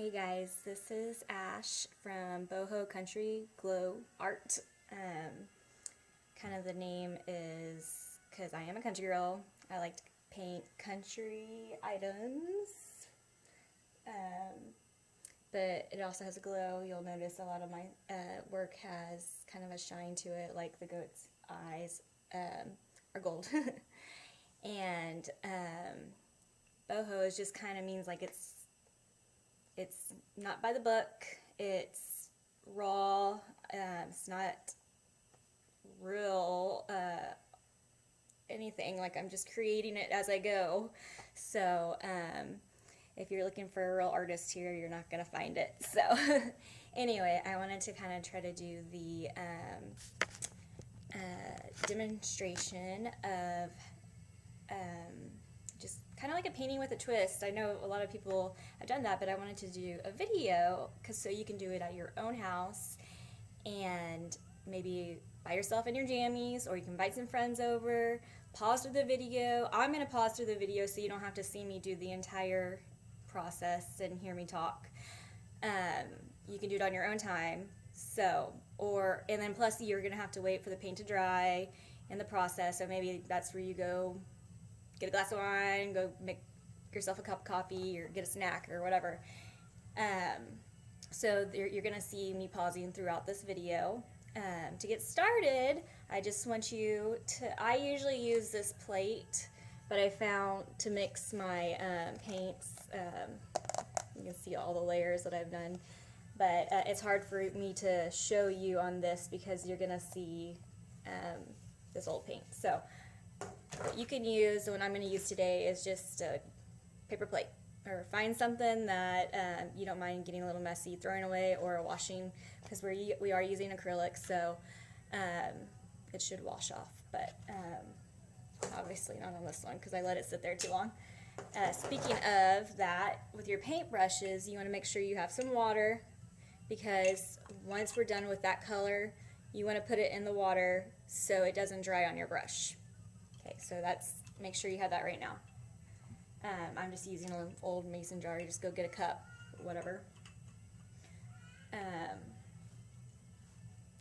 Hey guys, this is Ash from Boho Country Glow Art. Kind of the name is because I am a country girl. I like to paint country items, um, but it also has a glow. You'll notice a lot of my work has kind of a shine to it, like the goat's eyes are gold. And boho is just kind of means like it's not by the book. It's raw. It's not real anything. Like I'm just creating it as I go. So if you're looking for a real artist here, you're not gonna find it. So anyway, I wanted to kind of try to do the demonstration of just kind of like a painting with a twist. I know a lot of people have done that, but I wanted to do a video so you can do it at your own house and maybe by yourself in your jammies, or you can invite some friends over, pause through the video. I'm going to pause through the video so you don't have to see me do the entire process and hear me talk. You can do it on your own time. And then plus you're going to have to wait for the paint to dry in the process, so maybe that's where you go get a glass of wine, go make yourself a cup of coffee, or get a snack or whatever. So you're going to see me pausing throughout this video. To get started, I just want you to, I usually use this plate, but I found to mix my paints, you can see all the layers that I've done, but it's hard for me to show you on this because you're going to see this old paint. So what you can use, the one I'm going to use today, is just a paper plate, or find something that you don't mind getting a little messy, throwing away, or washing, because we are using acrylic, so it should wash off, but obviously not on this one because I let it sit there too long. Speaking of that, with your paint brushes, you want to make sure you have some water, because once we're done with that color, you want to put it in the water so it doesn't dry on your brush. Okay, so make sure you have that right now. I'm just using an old mason jar. You just go get a cup, whatever.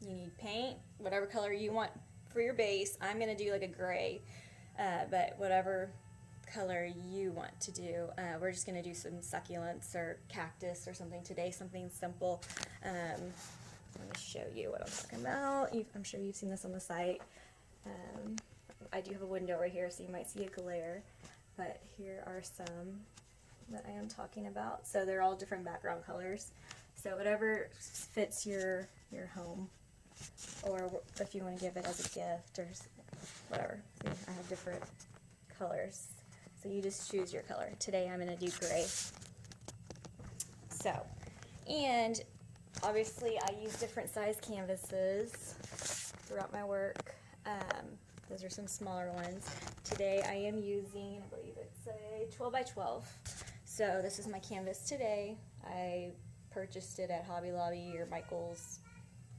You need paint, whatever color you want for your base. I'm going to do like a gray, but whatever color you want to do. We're just going to do some succulents or cactus or something today, something simple. Let me show you what I'm talking about. I'm sure you've seen this on the site. I do have a window right here, so you might see a glare, but here are some that I am talking about. So they're all different background colors. So whatever fits your home, or if you want to give it as a gift or whatever. See, I have different colors. So you just choose your color. Today I'm going to do gray. So, and obviously I use different size canvases throughout my work. Those are some smaller ones. Today I am using, I believe it's a 12 by 12. So this is my canvas today. I purchased it at Hobby Lobby or Michael's.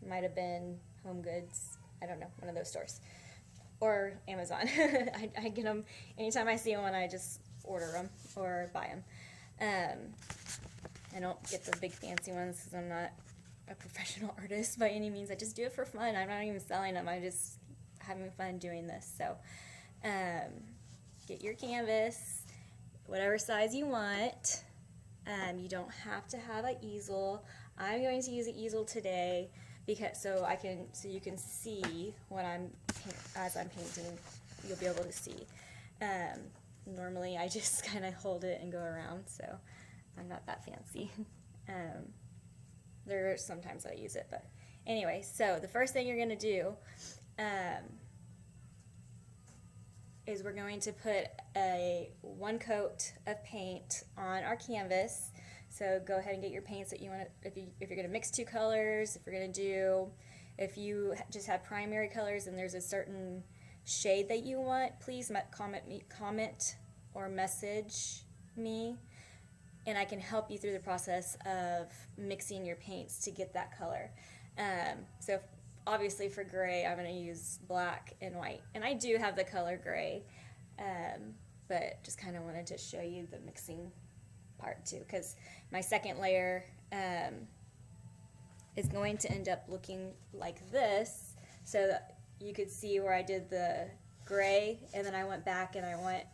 Might have been Home Goods. I don't know, one of those stores. Or Amazon. I get them anytime I see one. I just order them or buy them. I don't get the big fancy ones because I'm not a professional artist by any means. I just do it for fun. I'm not even selling them. I just having fun doing this. So get your canvas, whatever size you want. You don't have to have an easel. I'm going to use an easel today because so you can see what as I'm painting. You'll be able to see. Normally I just kind of hold it and go around, so I'm not that fancy. There are sometimes I use it, but anyway. So the first thing you're going to do is we're going to put one coat of paint on our canvas. So go ahead and get your paints that you want to, if you're going to mix two colors, if you just have primary colors and there's a certain shade that you want, please comment or message me, and I can help you through the process of mixing your paints to get that color. So obviously for gray, I'm going to use black and white. And I do have the color gray, but just kind of wanted to show you the mixing part too, because my second layer is going to end up looking like this. So that you could see where I did the gray, and then I went back and I went,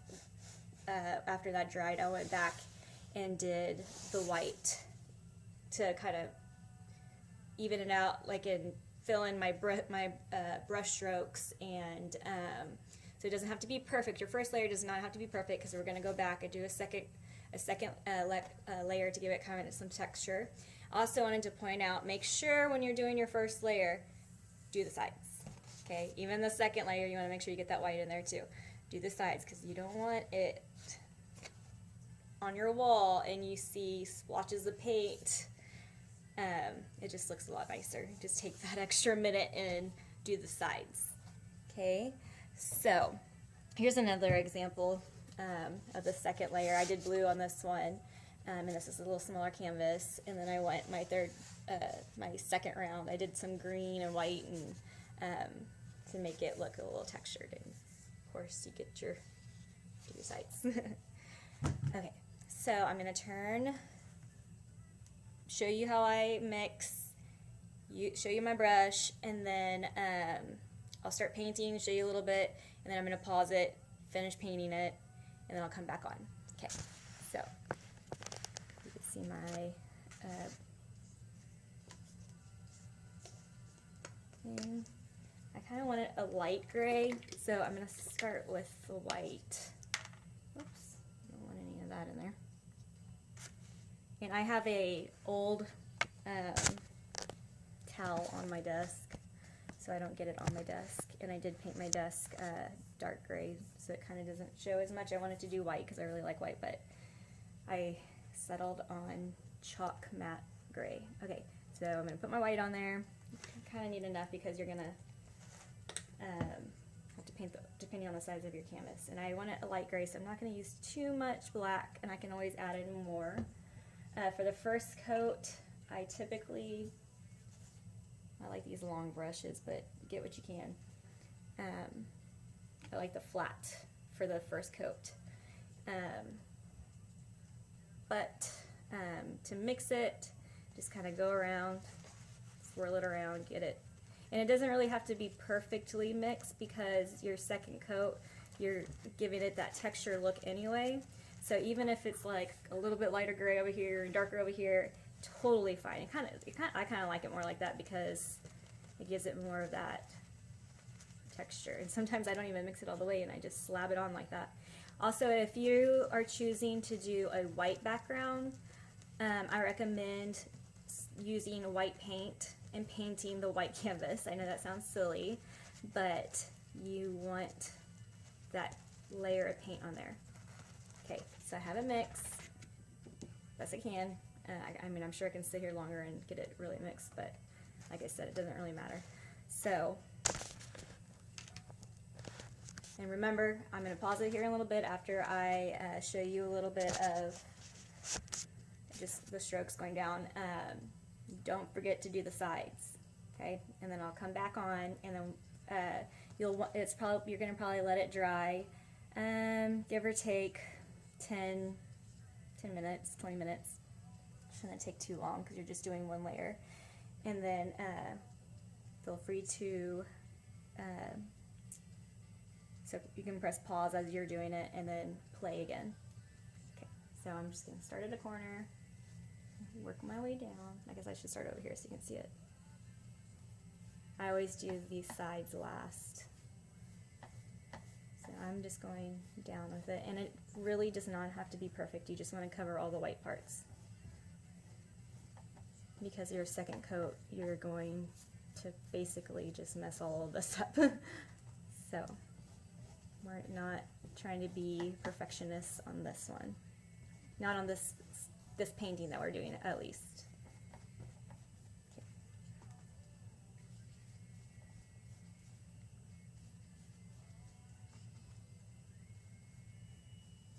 after that dried, I went back and did the white to kind of even it out, like in fill in my brush strokes, and so it doesn't have to be perfect. Your first layer does not have to be perfect, because we're going to go back and do a second layer to give it kind of some texture. Also wanted to point out, make sure when you're doing your first layer, do the sides. Okay, even the second layer, you want to make sure you get that white in there too. Do the sides, because you don't want it on your wall and you see splotches of paint. It just looks a lot nicer. Just take that extra minute and do the sides. Okay, so here's another example of the second layer. I did blue on this one, and this is a little smaller canvas. And then I went my second round. I did some green and white, and to make it look a little textured. And of course, you get your do your sides. Okay, so I'm gonna show you how I mix, show you my brush, and then I'll start painting, show you a little bit, and then I'm going to pause it, finish painting it, and then I'll come back on. Okay, so you can see my thing. I kind of want it a light gray, so I'm going to start with the white. Oops, I don't want any of that in there. And I have a old towel on my desk, so I don't get it on my desk. And I did paint my desk dark gray, so it kind of doesn't show as much. I wanted to do white because I really like white, but I settled on chalk matte gray. Okay, so I'm going to put my white on there. You kind of need enough because you're going to have to paint depending on the size of your canvas. And I want it a light gray, so I'm not going to use too much black, and I can always add in more. For the first coat, I like these long brushes, but get what you can. I like the flat for the first coat. But to mix it, just kind of go around, swirl it around, get it. And it doesn't really have to be perfectly mixed, because your second coat, you're giving it that texture look anyway. So even if it's like a little bit lighter gray over here and darker over here, totally fine. I kind of like it more like that, because it gives it more of that texture. And sometimes I don't even mix it all the way, and I just slab it on like that. Also, if you are choosing to do a white background, I recommend using white paint and painting the white canvas. I know that sounds silly, but you want that layer of paint on there. Okay, so I have it mixed, best I can. I mean, I'm sure I can sit here longer and get it really mixed, but like I said, it doesn't really matter. So, and remember, I'm going to pause it here in a little bit after I show you a little bit of just the strokes going down. Don't forget to do the sides, okay? And then I'll come back on, and then you're going to probably let it dry, give or take 10 minutes, 20 minutes. Shouldn't take too long because you're just doing one layer. And then feel free to, so you can press pause as you're doing it and then play again. Okay, so I'm just going to start at a corner, work my way down. I guess I should start over here so you can see it. I always do these sides last. So I'm just going down with it, and it really does not have to be perfect. You just want to cover all the white parts, because your second coat, you're going to basically just mess all of this up. So we're not trying to be perfectionists on this one. Not on this painting that we're doing, at least.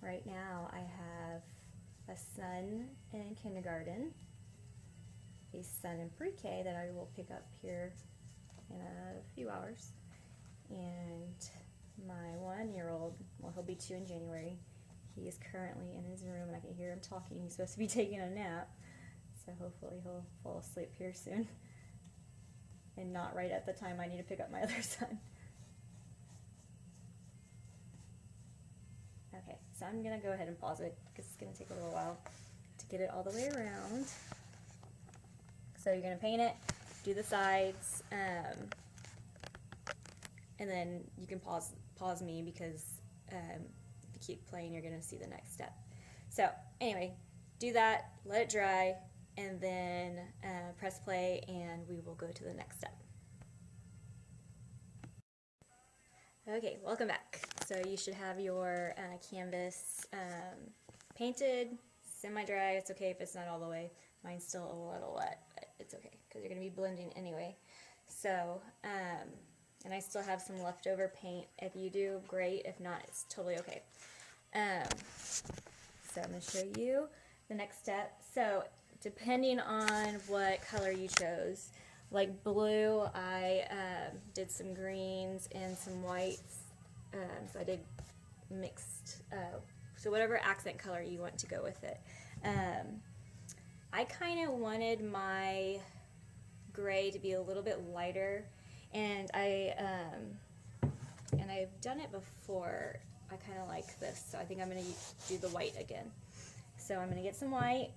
Right now I have a son in kindergarten, a son in pre-K that I will pick up here in a few hours, and my 1-year-old, well, he'll be 2 in January. He is currently in his room and I can hear him talking. He's supposed to be taking a nap, so hopefully he'll fall asleep here soon and not right at the time I need to pick up my other son. Okay, so I'm going to go ahead and pause it because it's going to take a little while to get it all the way around. So you're going to paint it, do the sides, and then you can pause me because if you keep playing you're going to see the next step. So anyway, do that, let it dry, and then press play and we will go to the next step. Okay, welcome back. So you should have your canvas painted, semi-dry. It's okay if it's not all the way. Mine's still a little wet, but it's okay because you're going to be blending anyway. So, and I still have some leftover paint. If you do, great. If not, it's totally okay. So I'm going to show you the next step. So depending on what color you chose, like blue, I did some greens and some whites. So I did mixed, so whatever accent color you want to go with it. I kind of wanted my gray to be a little bit lighter, and I've done it before. I kind of like this, so I think I'm going to do the white again. So I'm going to get some white,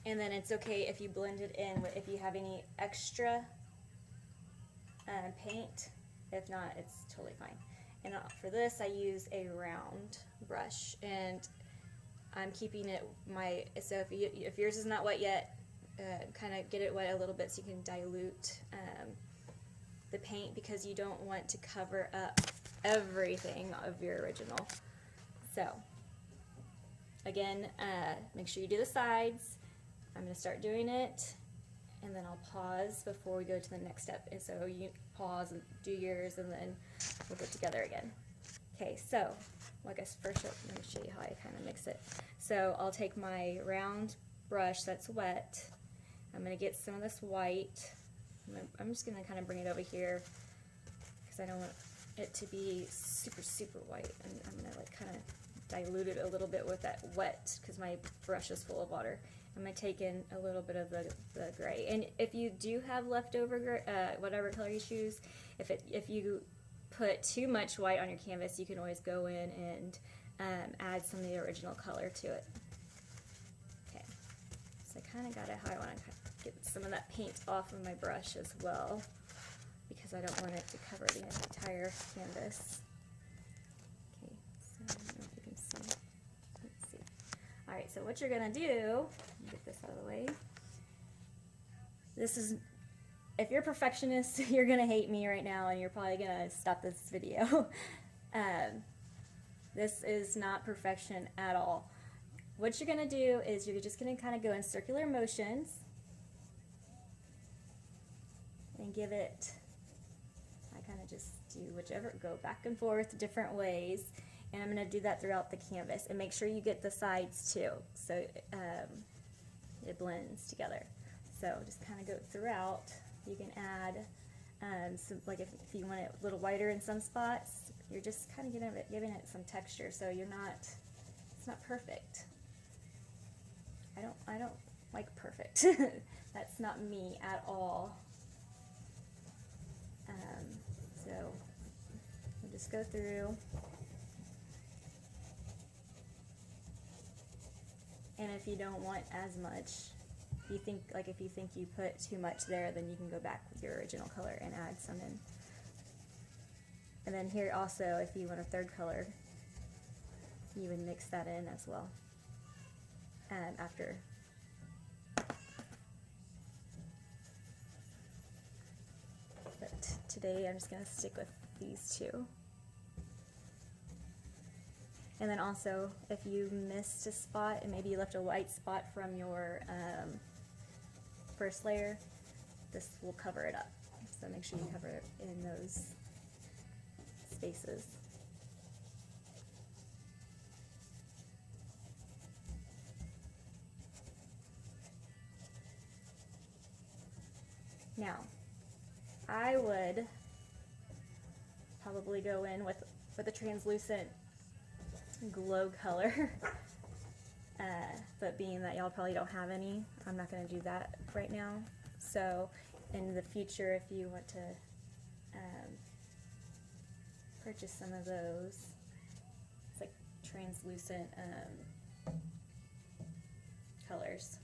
and then it's okay if you blend it in if you have any extra paint. If not, it's totally fine. And for this I use a round brush, and I'm keeping it so if yours is not wet yet, kind of get it wet a little bit so you can dilute the paint, because you don't want to cover up everything of your original. So again, make sure you do the sides. I'm going to start doing it, and then I'll pause before we go to the next step. And so you pause and do yours, and then we'll go together again. Okay, so well, I guess first let me show you how I kind of mix it. So I'll take my round brush that's wet. I'm going to get some of this white. I'm just going to kind of bring it over here because I don't want it to be super, super white. And I'm going to like kind of dilute it a little bit with that wet because my brush is full of water. I'm going to take in a little bit of the gray. And if you do have leftover gray, whatever color you choose, if you put too much white on your canvas, you can always go in and add some of the original color to it. Okay, so I kind of got it how I want to get some of that paint off of my brush as well, because I don't want it to cover the entire canvas. Okay, so I don't know if you can see. Let's see. Alright, so what you're going to do, get this out of the way. This is, if you're a perfectionist, you're going to hate me right now and you're probably going to stop this video. This is not perfection at all. What you're going to do is you're just going to kind of go in circular motions and give it, I kind of just do whichever, go back and forth different ways, and I'm going to do that throughout the canvas, and make sure you get the sides too, so it blends together. So just kind of go throughout. You can add some, like if you want it a little whiter in some spots, you're just kind of giving it some texture, so you're not, it's not perfect. I don't like perfect. That's not me at all. So we'll just go through, and if you don't want as much, if you think you put too much there, then you can go back with your original color and add some in. And then here also, if you want a third color, you would mix that in as well after. But today I'm just going to stick with these two. And then also, if you missed a spot and maybe you left a white spot from your first layer, this will cover it up. So make sure you cover it in those spaces. Now, I would probably go in with for the translucent glow color. But being that y'all probably don't have any, I'm not going to do that right now. So in the future, if you want to purchase some of those, it's like translucent colors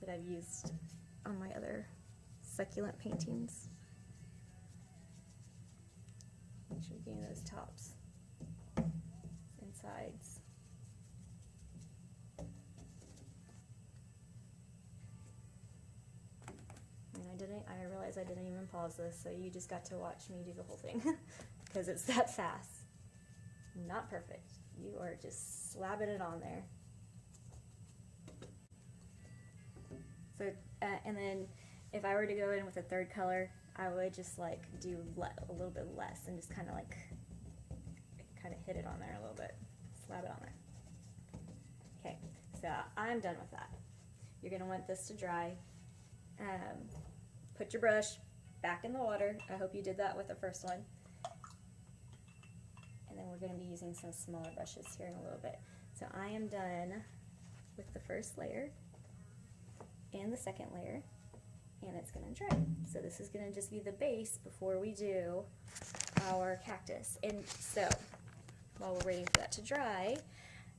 that I've used on my other succulent paintings. Make sure you're getting those tops and sides. And I realized I didn't even pause this, so you just got to watch me do the whole thing because it's that fast. Not perfect. You are just slapping it on there. So, and then if I were to go in with a third color, I would just like do a little bit less and just kind of hit it on there a little bit, slap it on there. Okay, so I'm done with that. You're gonna want this to dry. Put your brush back in the water. I hope you did that with the first one. And then we're gonna be using some smaller brushes here in a little bit. So I am done with the first layer and the second layer, and it's gonna dry. So this is gonna just be the base before we do our cactus. And so while we're waiting for that to dry,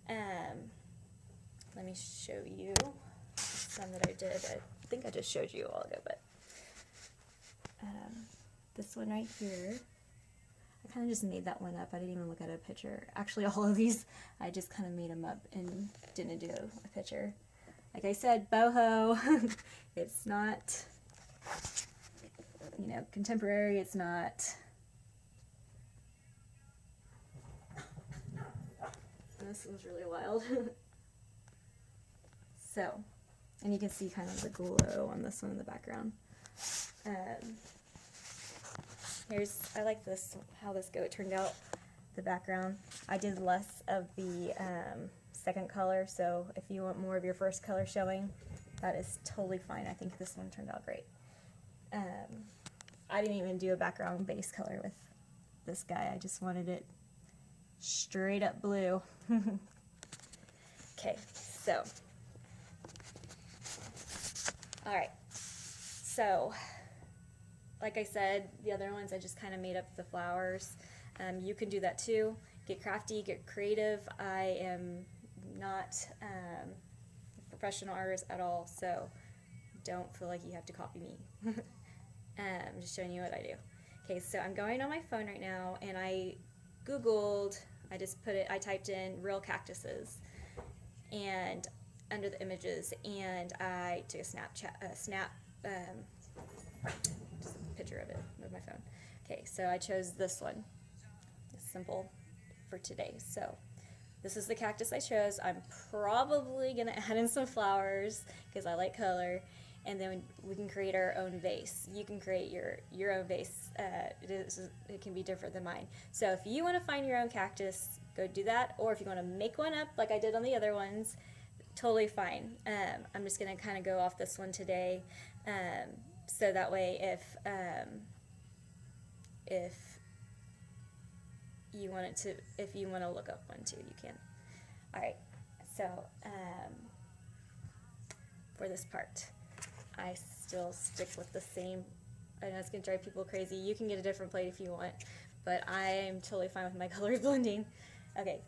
let me show you some that I did. I think I just showed you a while ago, but this one right here, I kind of just made that one up. I didn't even look at a picture. Actually, all of these, I just kind of made them up and didn't do a picture. Like I said, boho. It's not, you know, contemporary. It's not. This one's really wild. So, and you can see kind of the glow on this one in the background. I like this, how this goat turned out, the background. I did less of the second color, so if you want more of your first color showing, that is totally fine. I think this one turned out great. I didn't even do a background base color with this guy. I just wanted it straight up blue. Okay, so, all right, so like I said, the other ones I just kind of made up the flowers. You can do that too. Get crafty, get creative. I am not a professional artist at all, so don't feel like you have to copy me. I'm just showing you what I do. Okay, so I'm going on my phone right now, and I Googled, I typed in real cactuses and under the images, and I took just a picture of it with my phone. Okay, so I chose this one. It's simple for today. So this is the cactus I chose. I'm probably gonna add in some flowers because I like color, and then we can create our own vase. You can create your own vase. It can be different than mine. So if you want to find your own cactus, go do that. Or if you want to make one up like I did on the other ones, totally fine. I'm just gonna kind of go off this one today. So that way, if you want to look up one too, you can. All right. So for this part, I still stick with the same. I know it's gonna drive people crazy. You can get a different plate if you want, but I am totally fine with my color blending. Okay.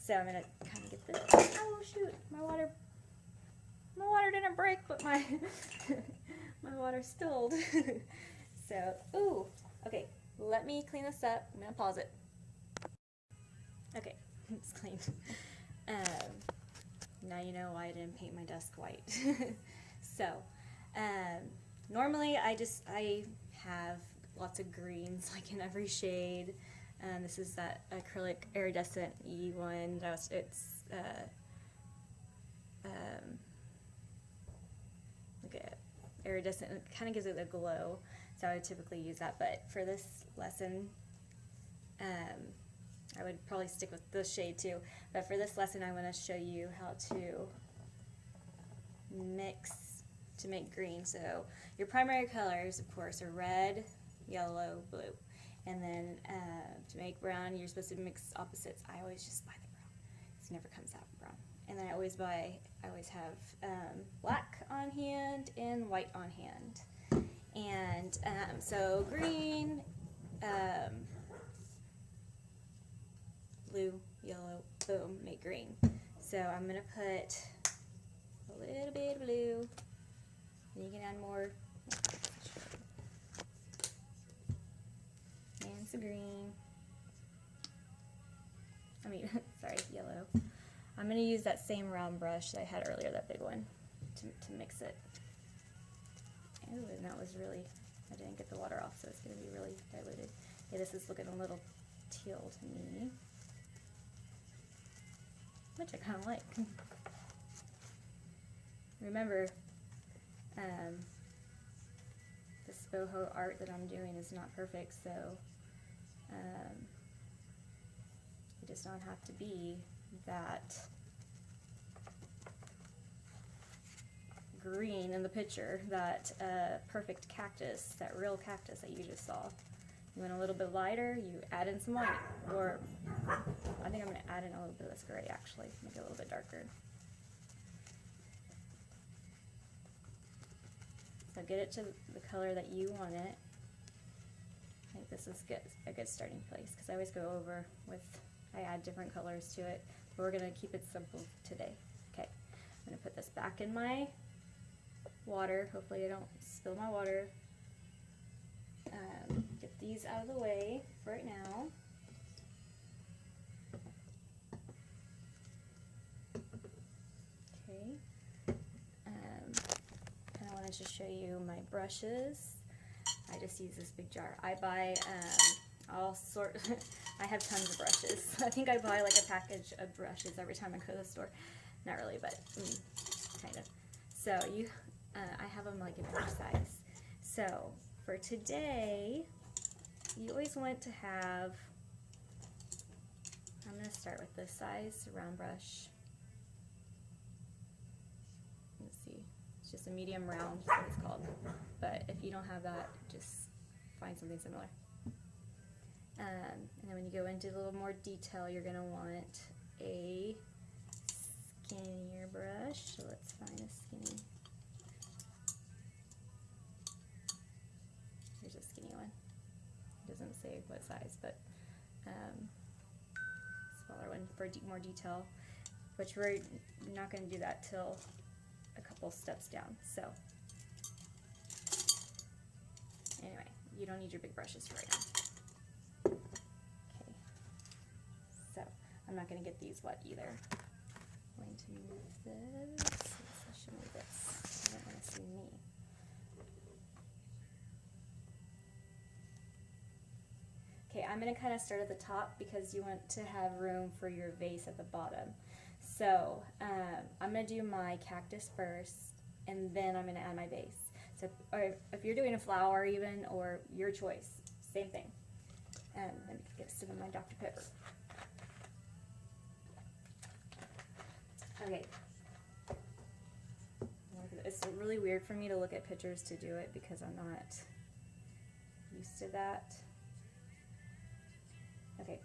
So I'm gonna kind of get this. Oh shoot! My water didn't break, but my my water spilled. So, ooh, okay, let me clean this up. I'm gonna pause it. Okay, it's clean. Now you know why I didn't paint my desk white. So, normally I have lots of greens, like in every shade. This is that acrylic iridescent E1. It's iridescent. It kind of gives it a glow, so I would typically use that. But for this lesson, I would probably stick with this shade too. But for this lesson, I want to show you how to mix to make green. So your primary colors, of course, are red, yellow, blue. And then to make brown, you're supposed to mix opposites. I always just buy the brown. It never comes out brown. And then I always have black on hand and white on hand. And so green, blue, yellow, boom, make green. So I'm gonna put a little bit of blue, and you can add more, and some green. Sorry, yellow. I'm going to use that same round brush that I had earlier, that big one, to mix it. Ooh, and that was really, I didn't get the water off, so it's going to be really diluted. Yeah, this is looking a little teal to me, which I kind of like. Remember, this boho art that I'm doing is not perfect, so it does not have to be that green in the picture, that perfect cactus, that real cactus that you just saw. You want a little bit lighter, you add in some white, or I think I'm going to add in a little bit of this gray actually, make it a little bit darker. So get it to the color that you want it. I think this is a good starting place, because I always go over with, I add different colors to it, but we're going to keep it simple today. Okay, I'm going to put this back in my water. Hopefully I don't spill my water. Get these out of the way for right now. Okay. I wanted to show you my brushes. I just use this big jar. I buy I have tons of brushes. I think I buy like a package of brushes every time I go to the store. Not really, but kind of. So I have them like in every size. So for today, you always want to have, I'm going to start with this size round brush. Let's see, it's just a medium round, that's what it's called. But if you don't have that, just find something similar. And then when you go into a little more detail, you're going to want a skinnier brush. So let's find a skinny. Here's a skinny one. It doesn't say what size, but smaller one for more detail, which we're not going to do that till a couple steps down. So anyway, you don't need your big brushes for right now. Okay, so I'm not going to get these wet either. I'm going to move this. I should move this. I don't want to see me. Okay, I'm going to kind of start at the top because you want to have room for your vase at the bottom. So I'm going to do my cactus first, and then I'm going to add my vase. So if you're doing a flower even, or your choice, same thing. Let me get a sip of my Dr. Pepper. Okay. It's really weird for me to look at pictures to do it because I'm not used to that. Okay.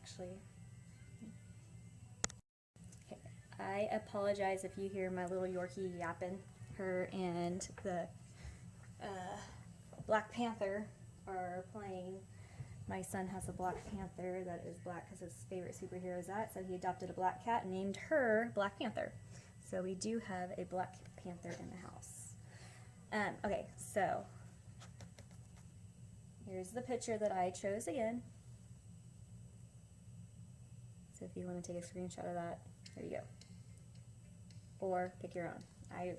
Actually, okay. I apologize if you hear my little Yorkie yapping. Her and the Black Panther are playing. My son has a Black Panther that is black because his favorite superhero is that, so he adopted a black cat and named her Black Panther. So we do have a Black Panther in the house. Okay, so here's the picture that I chose again. So if you want to take a screenshot of that, there you go. Or pick your own. I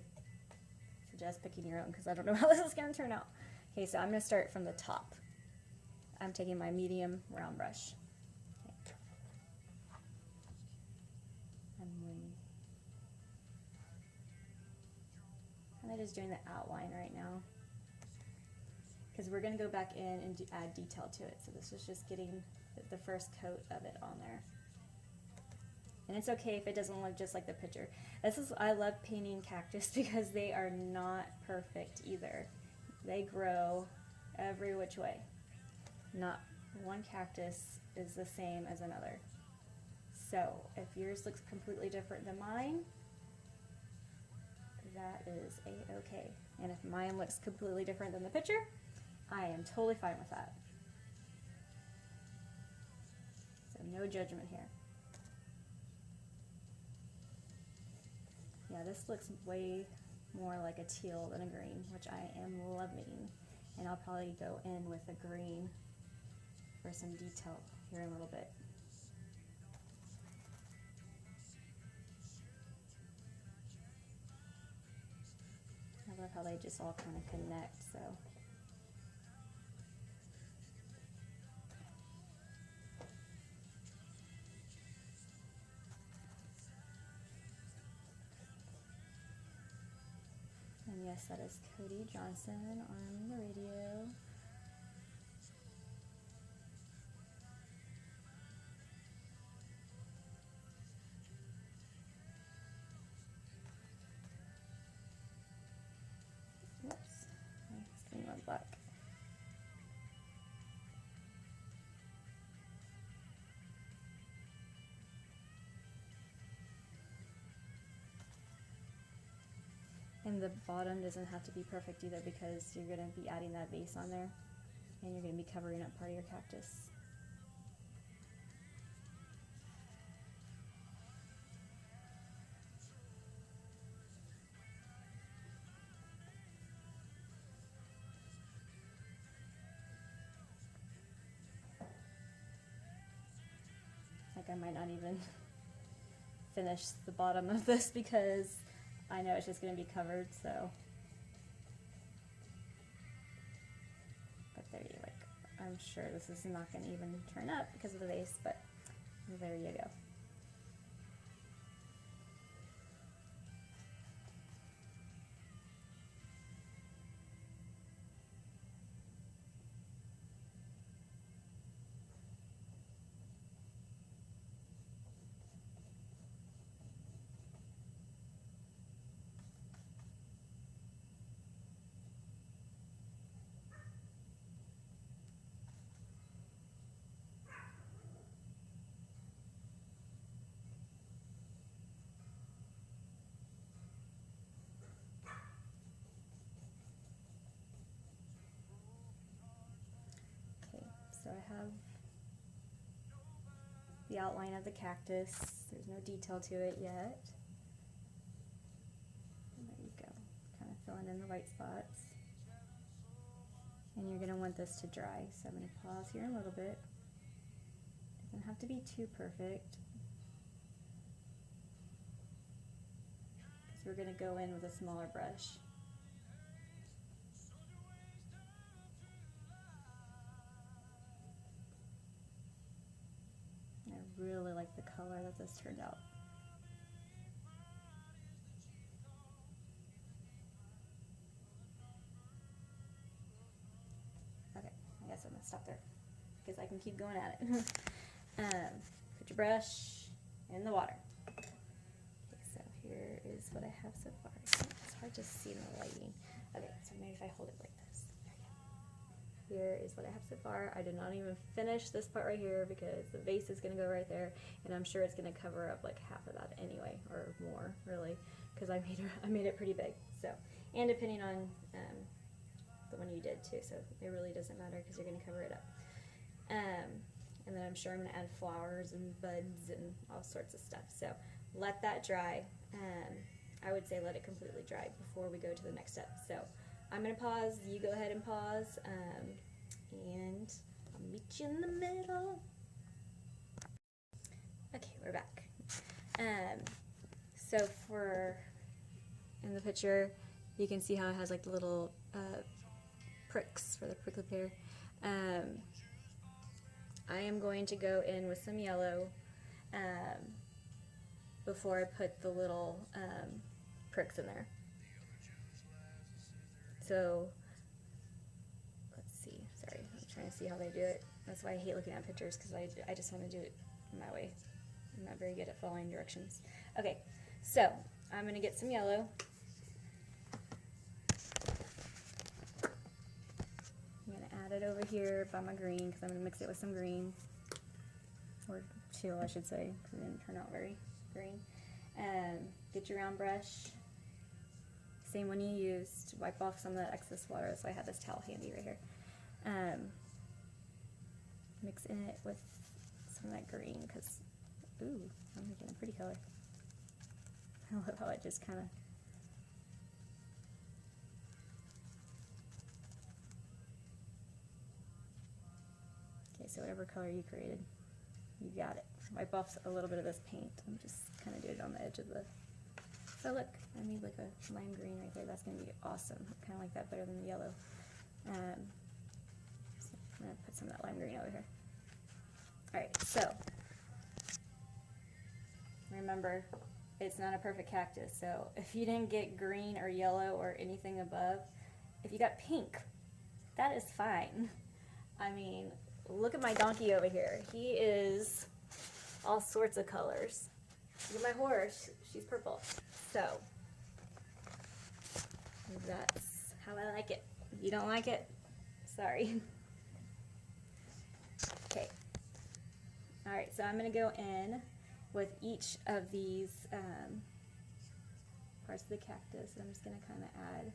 suggest picking your own because I don't know how this is going to turn out. Okay, so I'm going to start from the top. I'm taking my medium round brush. Okay. I'm just doing the outline right now because we're going to go back in and add detail to it. So this is just getting the first coat of it on there. And it's okay if it doesn't look just like the picture. I love painting cactus because they are not perfect either. They grow every which way. Not one cactus is the same as another. So if yours looks completely different than mine, that is a-okay. And if mine looks completely different than the picture, I am totally fine with that. So no judgment here. Yeah, this looks way more like a teal than a green, which I am loving. And I'll probably go in with a green for some detail here in a little bit. I love how they just all kind of connect, so. And yes, that is Cody Johnson on the radio. Whoops, my screen went black. And the bottom doesn't have to be perfect either because you're going to be adding that vase on there and you're going to be covering up part of your cactus. Like I might not even finish the bottom of this because I know it's just going to be covered, so. But there you go. I'm sure this is not going to even turn up because of the vase, but there you go. So I have the outline of the cactus. There's no detail to it yet. There you go. Kind of filling in the white spots. And you're going to want this to dry. So I'm going to pause here a little bit. Doesn't have to be too perfect. Because we're going to go in with a smaller brush. I really like the color that this turned out. Okay, I guess I'm gonna stop there because I can keep going at it. Put your brush in the water. Okay, so here is what I have so far. It's hard to see in the lighting. Okay, so maybe if I hold it like this. Here is what I have so far. I did not even finish this part right here because the vase is going to go right there, and I'm sure it's going to cover up like half of that anyway, or more really, because I made it pretty big. So, and depending on the one you did too, so it really doesn't matter because you're going to cover it up. And then I'm sure I'm going to add flowers and buds and all sorts of stuff. So let that dry. I would say let it completely dry before we go to the next step. So I'm going to pause, you go ahead and pause, and I'll meet you in the middle. Okay, we're back. So in the picture, you can see how it has like the little pricks for the prickly pear. I am going to go in with some yellow before I put the little pricks in there. So, let's see. Sorry, I'm trying to see how they do it. That's why I hate looking at pictures, because I just want to do it my way. I'm not very good at following directions. Okay, so I'm gonna get some yellow. I'm gonna add it over here by my green because I'm gonna mix it with some green, or teal I should say, because it didn't turn out very green. Get your round brush, same one you used, wipe off some of that excess water. That's why I have this towel handy right here. Mix in it with some of that green because, ooh, I'm making a pretty color. I love how it just kind of, okay, so whatever color you created, you got it. Wipe off a little bit of this paint and just kind of do it on the edge of the, oh look, I made like a lime green right there. That's going to be awesome. I kind of like that better than the yellow. So I'm going to put some of that lime green over here. Alright, so remember, it's not a perfect cactus, so if you didn't get green or yellow or anything above, if you got pink, that is fine. I mean, look at my donkey over here. He is all sorts of colors. Look at my horse, she's purple. So, that's how I like it. If you don't like it, sorry. Okay. Alright, so I'm going to go in with each of these parts of the cactus. I'm just going to kind of add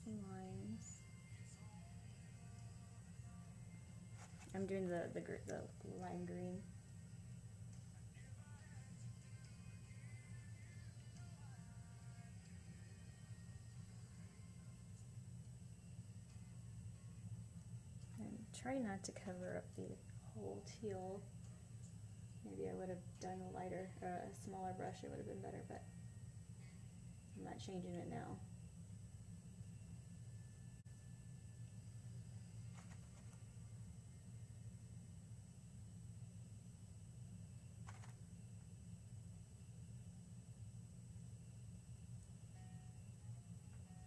some lines. I'm doing the lime green. Try not to cover up the whole teal. Maybe I would have done a lighter, a smaller brush, it would have been better, but I'm not changing it now.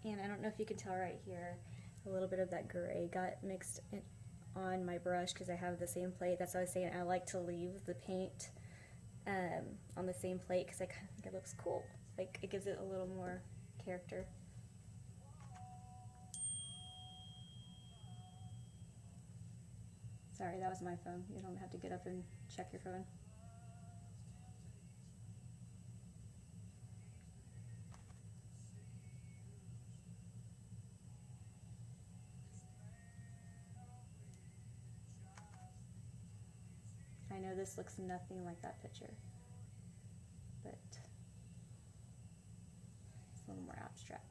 And I don't know if you can tell right here, a little bit of that gray got mixed in on my brush because I have the same plate. That's why I was saying I like to leave the paint on the same plate because I kind of think it looks cool. Like, it gives it a little more character. Sorry, that was my phone. You don't have to get up and check your phone. I know this looks nothing like that picture, but it's a little more abstract.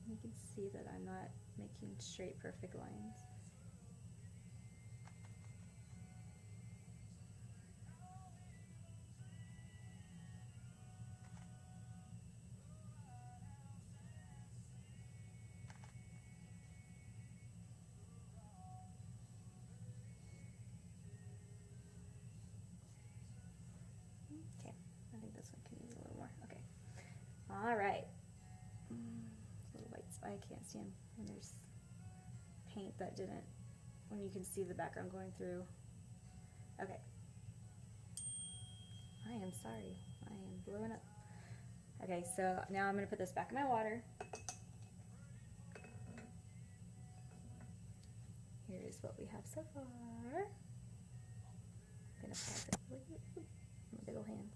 You can see that I'm not making straight, perfect lines. Okay, I think this one can use a little more. Okay. All right. Little white spot. I can't stand when there's paint that didn't, when you can see the background going through. Okay. I am sorry. I am blowing up. Okay, so now I'm going to put this back in my water. Here's what we have so far. I'm going to pass it. My big old hand.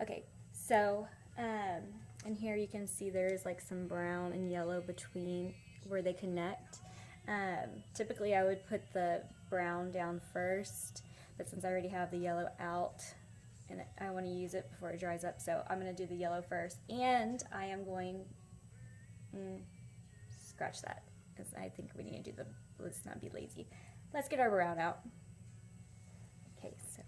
Okay, so in here you can see there's like some brown and yellow between where they connect. Typically I would put the brown down first, but since I already have the yellow out and I want to use it before it dries up, so I'm going to do the yellow first, and I am going scratch that because I think we need to do the, let's not be lazy. Let's get our brown out. Okay, so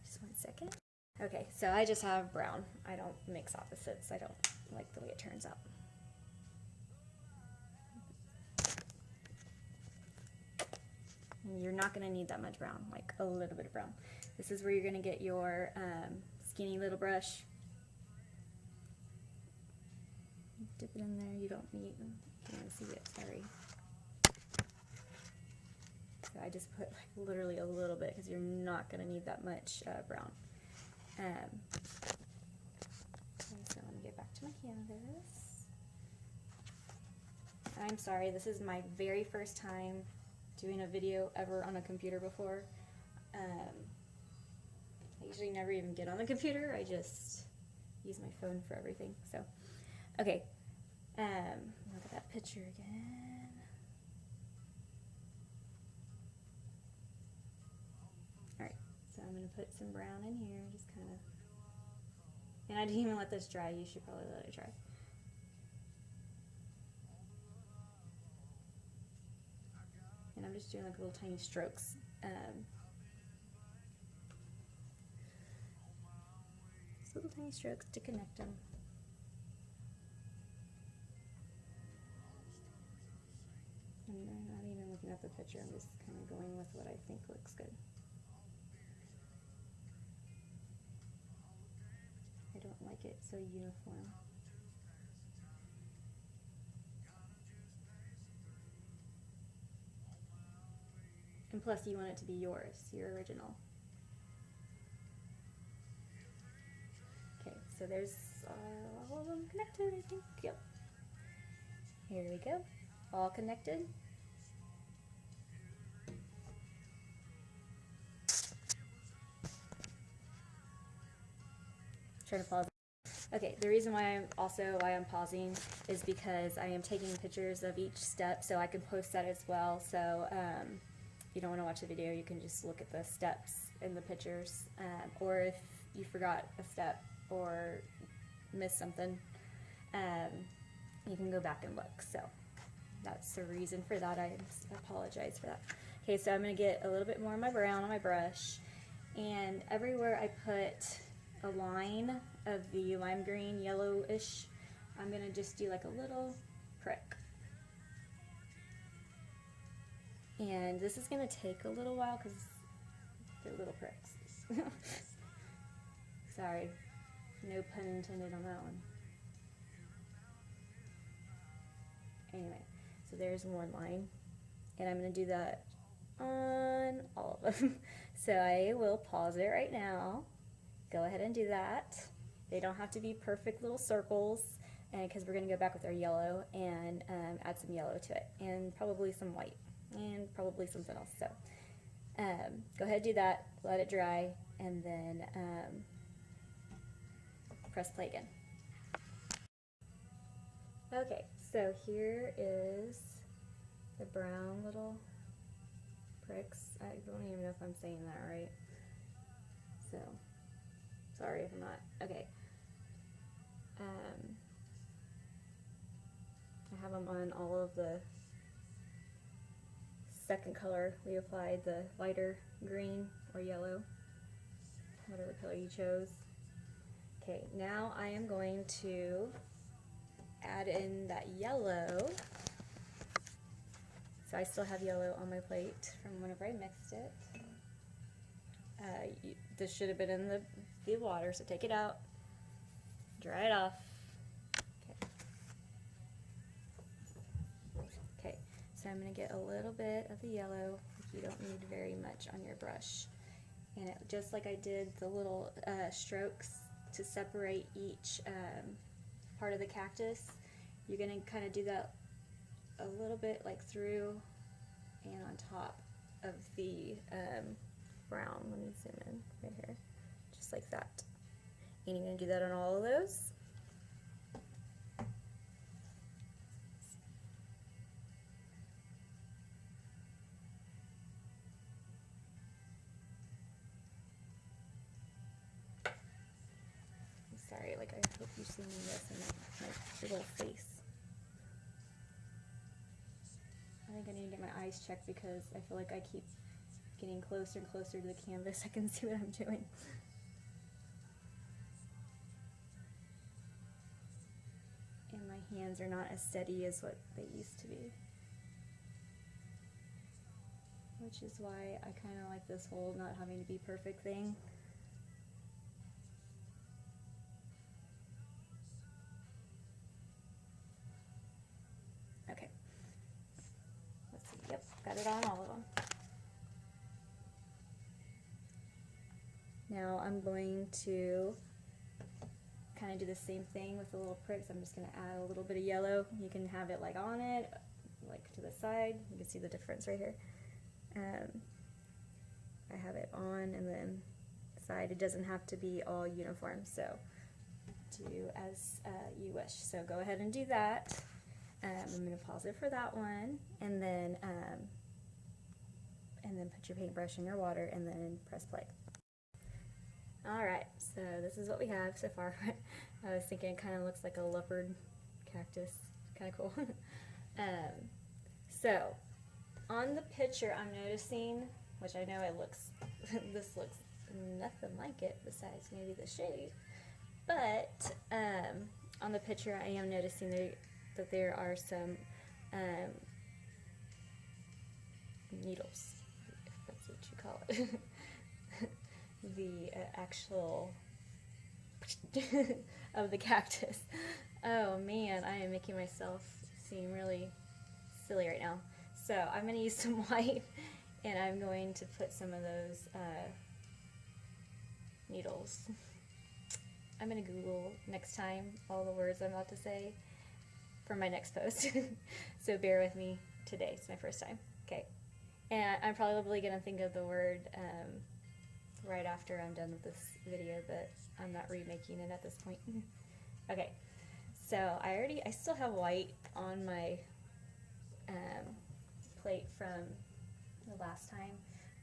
just 1 second. Okay, so I just have brown. I don't mix opposites. I don't like the way it turns out. And you're not going to need that much brown, like a little bit of brown. This is where you're going to get your skinny little brush. Dip it in there. You don't see it, sorry. So I just put like literally a little bit because you're not going to need that much brown. And so let me get back to my canvas. I'm sorry, this is my very first time doing a video ever on a computer before. I usually never even get on the computer. I just use my phone for everything. So, okay. Look at that picture again. All right. So I'm gonna put some brown in here, just kind of. And I didn't even let this dry. You should probably let it dry. And I'm just doing like little tiny strokes. Just little tiny strokes to connect them. And I'm not even looking at the picture, I'm just kind of going with what I think looks good. I don't like it so uniform. And plus you want it to be yours, your original. Okay, so there's all of them connected, I think. Yep. Here we go. All connected. Try to pause. Okay, the reason why I'm pausing is because I am taking pictures of each step so I can post that as well. So if you don't want to watch the video, you can just look at the steps in the pictures. Or if you forgot a step or missed something, you can go back and look. So that's the reason for that. I apologize for that. Okay, so I'm going to get a little bit more of my brown on my brush, and everywhere I put a line of the lime green, yellowish, I'm going to just do like a little prick. And this is going to take a little while because they're little pricks. Sorry, no pun intended on that one. Anyway, so there's one line, and I'm going to do that on all of them. So I will pause it right now. Go ahead and do that. They don't have to be perfect little circles, and because we're going to go back with our yellow and add some yellow to it, and probably some white, and probably something else. So go ahead and do that, let it dry, and then press play again. Okay, so here is the brown little pricks. I don't even know if I'm saying that right. So, sorry if I'm not. Okay. I have them on all of the second color we applied, the lighter green or yellow, whatever color you chose. Okay, now I am going to add in that yellow. So I still have yellow on my plate from whenever I mixed it. This should have been in the water, so take it out, dry it off. Okay, so I'm going to get a little bit of the yellow. You don't need very much on your brush. And just like I did the little strokes to separate each part of the cactus, you're going to kind of do that a little bit like through and on top of the brown. Let me zoom in right here, just like that. And you're going to do that on all of those. I'm sorry, like I hope you're seeing this in my little face. I think I need to get my eyes checked because I feel like I keep getting closer and closer to the canvas. I can see what I'm doing. hands are not as steady as what they used to be. Which is why I kind of like this whole not having to be perfect thing. Okay. Let's see. Yep, got it on all of them. Now I'm going to kind of do the same thing with the little pricks. I'm just going to add a little bit of yellow. You can have it like on it, like to the side. You can see the difference right here. I have it on and then side. It doesn't have to be all uniform, so do as you wish. So go ahead and do that. I'm going to pause it for that one, and then put your paintbrush in your water and then press play. Alright, so this is what we have so far. I was thinking it kind of looks like a leopard cactus. Kind of cool. So, on the picture I'm noticing, which I know it looks, this looks nothing like it besides maybe the shade, but on the picture I am noticing that there are some needles, if that's what you call it. The actual of the cactus. Oh man, I am making myself seem really silly right now. So I'm going to use some white, and I'm going to put some of those needles. I'm going to Google next time all the words I'm about to say for my next post. So bear with me today. It's my first time. Okay. And I'm probably going to think of the word right after I'm done with this video, but I'm not remaking it at this point. Okay, so I still have white on my plate from the last time,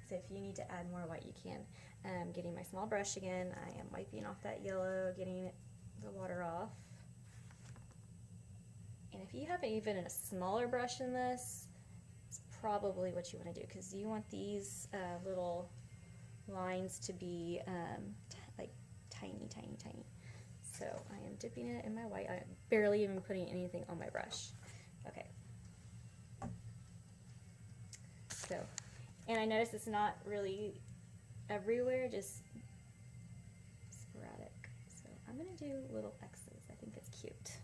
so if you need to add more white you can. Getting my small brush again, I am wiping off that yellow, getting the water off. And if you have even a smaller brush than this, it's probably what you want to do, because you want these little lines to be like tiny, tiny, tiny. So I am dipping it in my white. I'm barely even putting anything on my brush. Okay. So, and I notice it's not really everywhere, just sporadic. So I'm going to do little X's. I think it's cute.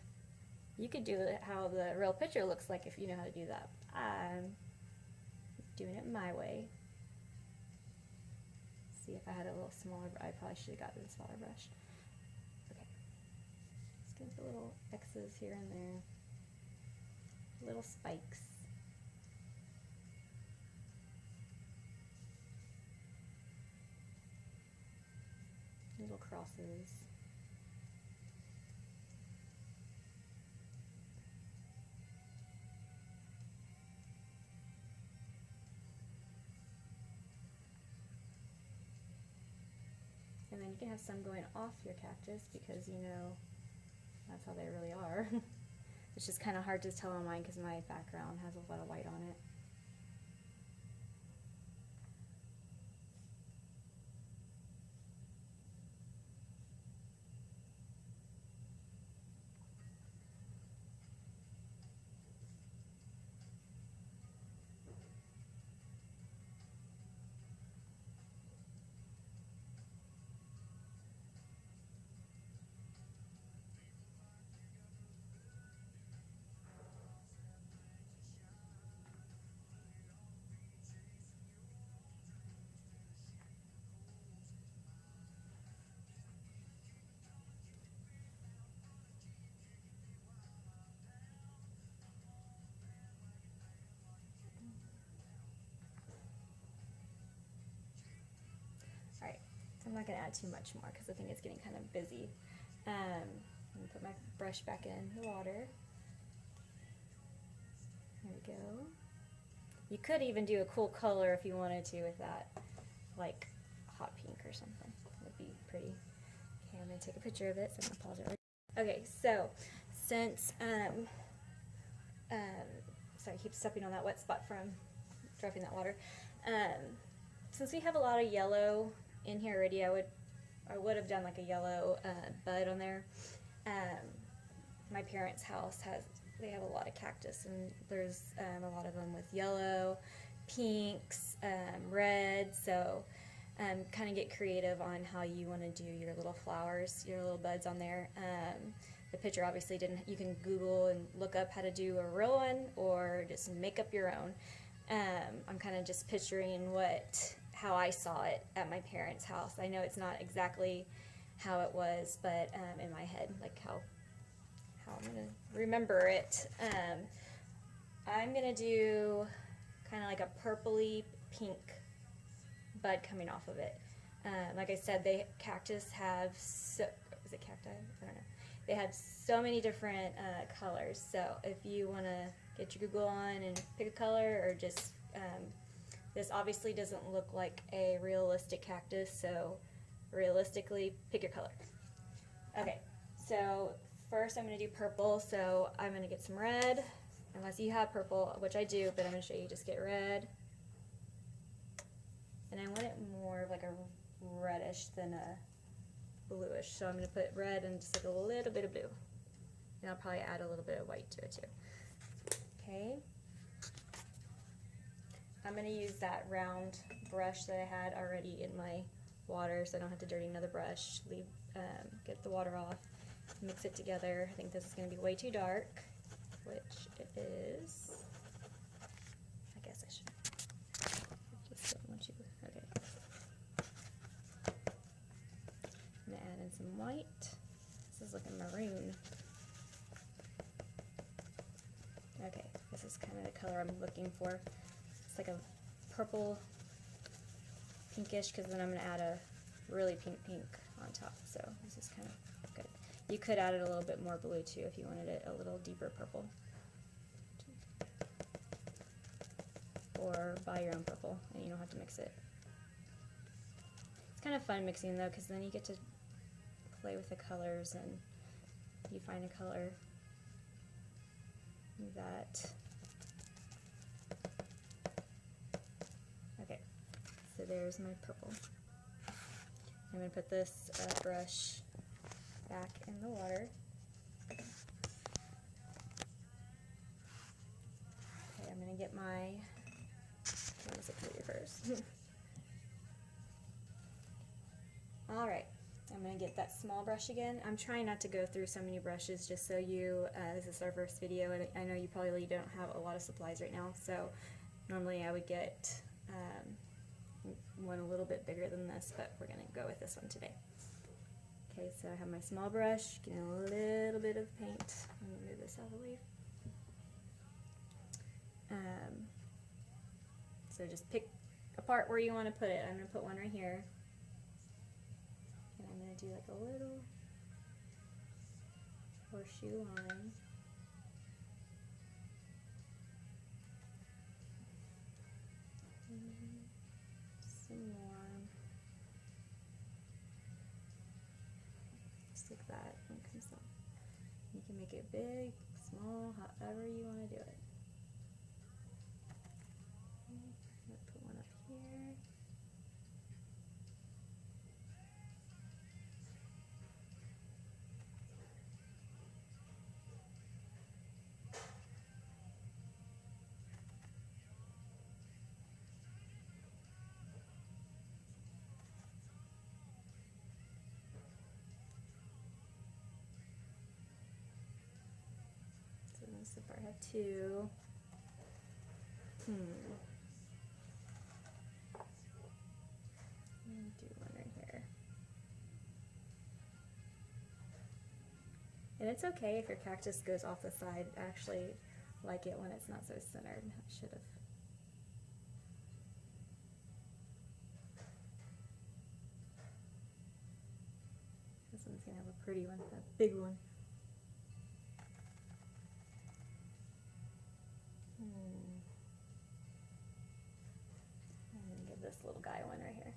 You could do it how the real picture looks like if you know how to do that. I'm doing it my way. See, if I had a little smaller, I probably should have gotten a smaller brush. Okay. Just gonna put little X's here and there. Little spikes. Little crosses. And then you can have some going off your cactus because you know that's how they really are. It's just kind of hard to tell on mine because my background has a lot of white on it. Alright, so I'm not going to add too much more because I think it's getting kind of busy. I'm going to put my brush back in the water. There we go. You could even do a cool color if you wanted to with that, like hot pink or something. It would be pretty. Okay, I'm going to take a picture of it, so I'm going to pause it right. Okay, so since, sorry, I keep stepping on that wet spot from dropping that water. Since we have a lot of yellow in here already, I would have done like a yellow bud on there. my parents' house they have a lot of cactus, and there's a lot of them with yellow, pinks, red, so kind of get creative on how you want to do your little flowers, your little buds on there. The picture obviously didn't, you can Google and look up how to do a real one or just make up your own. I'm kind of just picturing how I saw it at my parents' house. I know it's not exactly how it was, but in my head, like how I'm going to remember it. I'm going to do kind of like a purpley pink bud coming off of it. Like I said, cactus have, is it cacti? I don't know. They have so many different colors. So if you want to get your Google on and pick a color, or just, this obviously doesn't look like a realistic cactus, so realistically, pick your color. Okay, so first I'm going to do purple, so I'm going to get some red, unless you have purple, which I do, but I'm going to show you, just get red. And I want it more of like a reddish than a bluish, so I'm going to put red and just like a little bit of blue. And I'll probably add a little bit of white to it too. Okay. I'm going to use that round brush that I had already in my water, so I don't have to dirty another brush. Get the water off, mix it together. I think this is going to be way too dark, which it is. I guess I should. Just don't want you. Okay. I'm going to add in some white. This is looking maroon. Okay, this is kind of the color I'm looking for. It's like a purple pinkish, because then I'm going to add a really pink on top, so this is kind of good. You could add it a little bit more blue too if you wanted it a little deeper purple, or buy your own purple and you don't have to mix it. It's kind of fun mixing though, because then you get to play with the colors and you find a color that, okay, so there's my purple. I'm going to put this brush back in the water. Okay, I'm going to get my, what is it for you first? Alright, I'm going to get that small brush again. I'm trying not to go through so many brushes, just so you, this is our first video, and I know you probably don't have a lot of supplies right now, so normally I would get one a little bit bigger than this, but we're going to go with this one today. Okay, so I have my small brush, getting a little bit of paint. I'm going to move this out of the way. So just pick a part where you want to put it. I'm going to put one right here. And I'm going to do like a little horseshoe line. Some more. Just like that when it comes up. You can make it big, small, however you want to do it. I'm going to put one up here. So far I have two. I'm gonna do one right here. And it's okay if your cactus goes off the side. I actually like it when it's not so centered. I should have. This one's gonna have a pretty one, a big one. I'm gonna give this little guy one right here.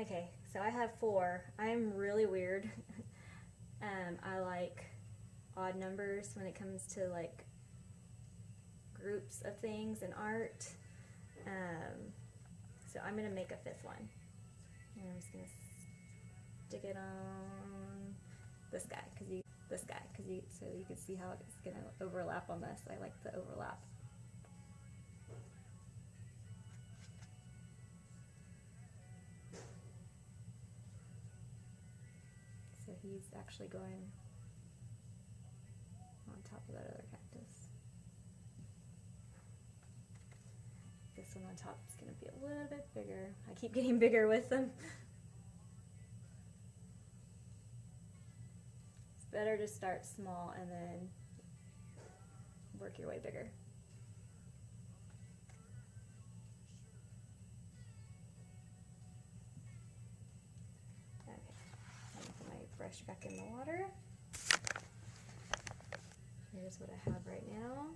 Okay, so I have 4. I'm really weird. I like odd numbers when it comes to like groups of things in art. So I'm gonna make a fifth one. And I'm just gonna stick it on this guy, so you can see how it's gonna overlap on this. I like the overlap. So he's actually going on top of that other cactus. This one on top is going to be a little bit bigger. I keep getting bigger with them. It's better to start small and then work your way bigger. Okay, I'm going to put my brush back in the water. Here's what I have right now.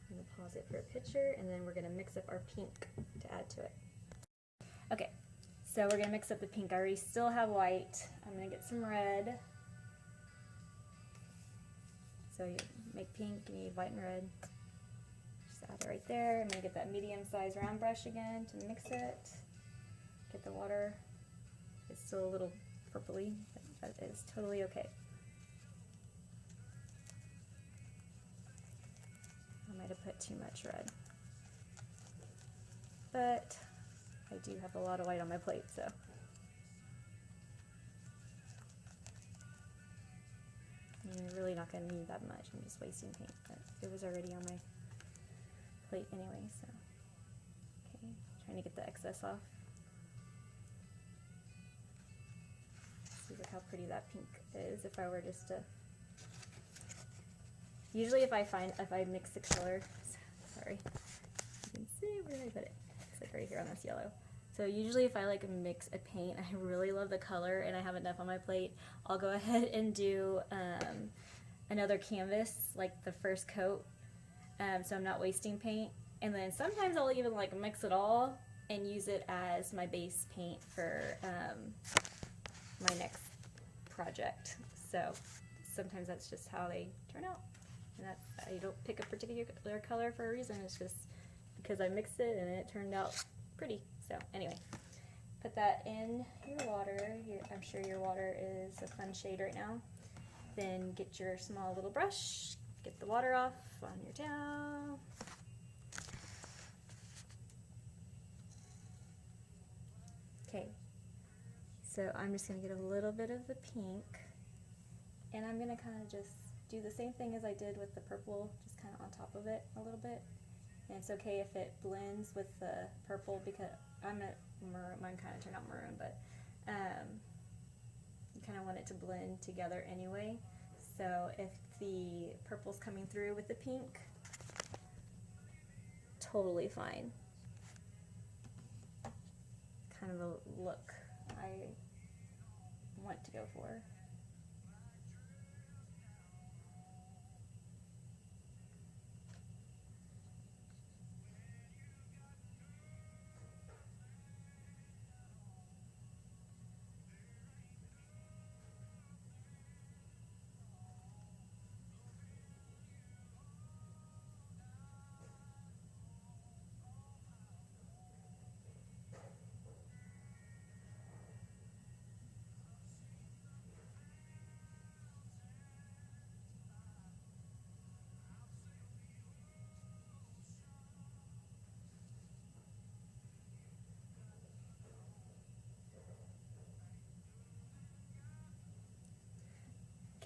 I'm going to pause it for a picture, and then we're going to mix up our pink to add to it. Okay, so we're going to mix up the pink. I already still have white. I'm going to get some red. So you make pink, you need white and red. Just add it right there. I'm going to get that medium-sized round brush again to mix it. Get the water. It's still a little purpley, but that is totally okay. I might have put too much red, but I do have a lot of white on my plate, so. You're really not going to need that much. I'm just wasting paint, but it was already on my plate anyway, so. Okay, trying to get the excess off. See, look how pretty that pink is if I were just to. Usually if I mix the color, sorry, you can see where I put it. It's like right here on this yellow. So usually if I like mix a paint, I really love the color and I have enough on my plate, I'll go ahead and do another canvas, like the first coat, so I'm not wasting paint. And then sometimes I'll even like mix it all and use it as my base paint for my next project. So sometimes that's just how they turn out. And I don't pick a particular color for a reason, it's just because I mixed it and it turned out pretty. So anyway, put that in your water. I'm sure your water is a fun shade right now. Then get your small little brush, get the water off on your towel. Okay, so I'm just going to get a little bit of the pink, and I'm going to kind of just do the same thing as I did with the purple, just kind of on top of it a little bit. And it's okay if it blends with the purple because mine kind of turned out maroon, but you kind of want it to blend together anyway. So if the purple's coming through with the pink, totally fine. Kind of the look I want to go for.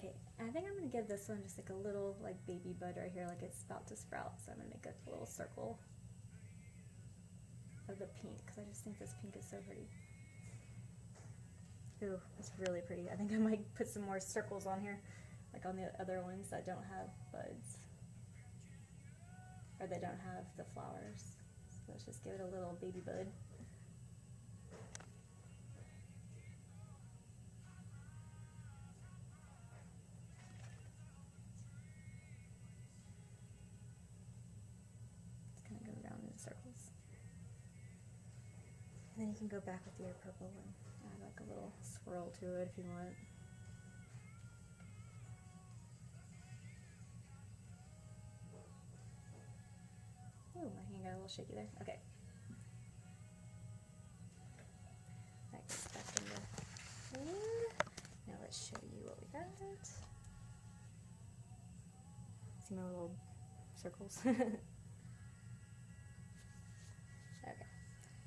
Okay, I think I'm going to give this one just like a little like baby bud right here, like it's about to sprout. So I'm going to make a little circle of the pink because I just think this pink is so pretty. Ooh, it's really pretty. I think I might put some more circles on here, like on the other ones that don't have buds, or they don't have the flowers. So let's just give it a little baby bud. It's gonna go around in circles. And then you can go back with your purple and add like a little swirl to it if you want. little shaky there. Okay. That gets back in the thing. Now let's show you what we got. See my little circles? Okay.